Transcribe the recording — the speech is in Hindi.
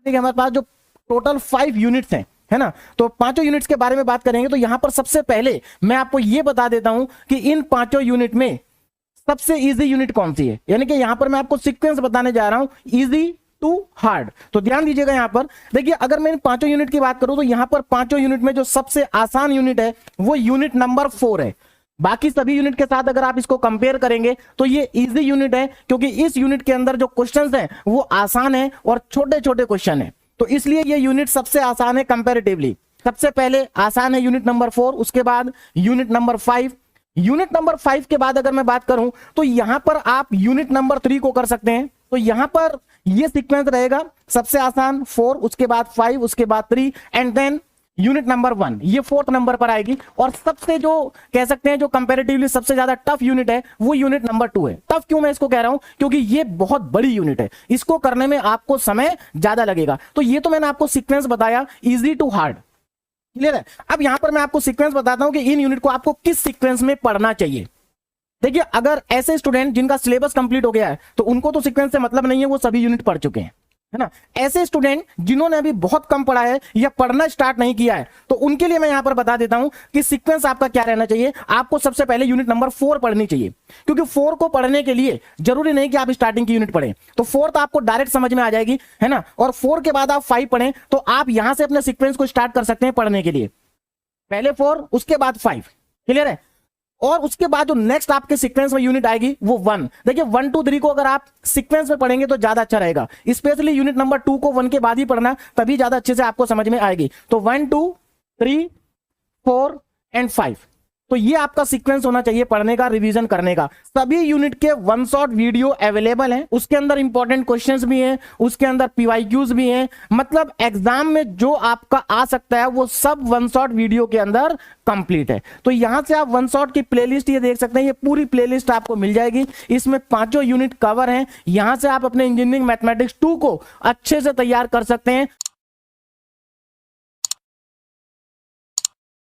हमारे पास जो टोटल 5 यूनिट्स हैं, है ना, तो पांचों यूनिट्स के बारे में बात करेंगे। तो यहां पर सबसे पहले मैं आपको यह बता देता हूं कि इन पांचों यूनिट में सबसे इजी यूनिट कौन सी है, यानी कि यहां पर मैं आपको सीक्वेंस बताने जा रहा हूं, इजी टू हार्ड। तो ध्यान दीजिएगा, यहां पर देखिए, अगर मैं इन पांचों यूनिट की बात करूं तो यहां पर पांचों यूनिट में जो सबसे आसान यूनिट है वो यूनिट नंबर 4 है। बाकी सभी यूनिट के साथ अगर आप इसको कंपेयर करेंगे तो ये इजी यूनिट है, क्योंकि इस यूनिट के अंदर जो क्वेश्चंस हैं वो आसान है और छोटे छोटे क्वेश्चन है, तो इसलिए ये यूनिट सबसे आसान है कंपैरेटिवली। सबसे पहले आसान है यूनिट नंबर 4, उसके बाद यूनिट नंबर 5। यूनिट नंबर 5 के बाद अगर मैं बात करूं तो यहां पर आप यूनिट नंबर 3 को कर सकते हैं। तो यहां पर ये सीक्वेंस रहेगा, सबसे आसान 4, उसके बाद 5, उसके बाद 3 एंड देन यूनिट नंबर 1, ये 4th नंबर पर आएगी। और सबसे जो कह सकते हैं जो कंपैरेटिवली सबसे ज्यादा टफ यूनिट है वो यूनिट नंबर 2 है। टफ क्यों मैं इसको कह रहा हूं, क्योंकि ये बहुत बड़ी यूनिट है, इसको करने में आपको समय ज्यादा लगेगा। तो ये तो मैंने आपको सीक्वेंस बताया इजी टू हार्ड, क्लियर है। अब यहां पर मैं आपको सीक्वेंस बताता हूं कि इन यूनिट को आपको किस सीक्वेंस में पढ़ना चाहिए। देखिए, अगर ऐसे स्टूडेंट जिनका सिलेबस कंप्लीट हो गया है तो उनको तो सीक्वेंस से मतलब नहीं है, वो सभी यूनिट पढ़ चुके हैं, है ना। ऐसे स्टूडेंट जिन्होंने अभी बहुत कम पढ़ा है या पढ़ना स्टार्ट नहीं किया है, तो उनके लिए मैं यहां पर बता देता हूं कि सीक्वेंस आपका क्या रहना चाहिए। आपको सबसे पहले यूनिट नंबर 4 पढ़नी चाहिए, क्योंकि 4 को पढ़ने के लिए जरूरी नहीं कि आप स्टार्टिंग की यूनिट पढ़ें, तो 4 तो आपको डायरेक्ट समझ में आ जाएगी, है ना। और 4 के बाद आप 5 पढ़ें तो आप यहां से अपने सीक्वेंस को स्टार्ट कर सकते हैं पढ़ने के लिए। पहले 4, उसके बाद 5, क्लियर है। और उसके बाद जो नेक्स्ट आपके सीक्वेंस में यूनिट आएगी वो 1। देखिए 1 2 3 को अगर आप सीक्वेंस में पढ़ेंगे तो ज्यादा अच्छा रहेगा, स्पेशली यूनिट नंबर 2 को 1 के बाद ही पढ़ना, तभी ज्यादा अच्छे से आपको समझ में आएगी। तो 1 2 3 4 एंड 5, तो ये आपका सीक्वेंस होना चाहिए पढ़ने का, रिवीजन करने का। सभी यूनिट के 1 शॉट वीडियो अवेलेबल हैं, उसके अंदर इंपॉर्टेंट क्वेश्चंस भी हैं, उसके अंदर पीवाईक्यूज भी हैं, मतलब एग्जाम में जो आपका आ सकता है वो सब 1 शॉट वीडियो के अंदर कंप्लीट है। तो यहां से आप 1 शॉट की प्लेलिस्ट ये देख सकते हैं, ये पूरी प्लेलिस्ट आपको मिल जाएगी, इसमें पांचों यूनिट कवर हैं। यहां से आप अपने इंजीनियरिंग मैथमेटिक्स 2 को अच्छे से तैयार कर सकते हैं।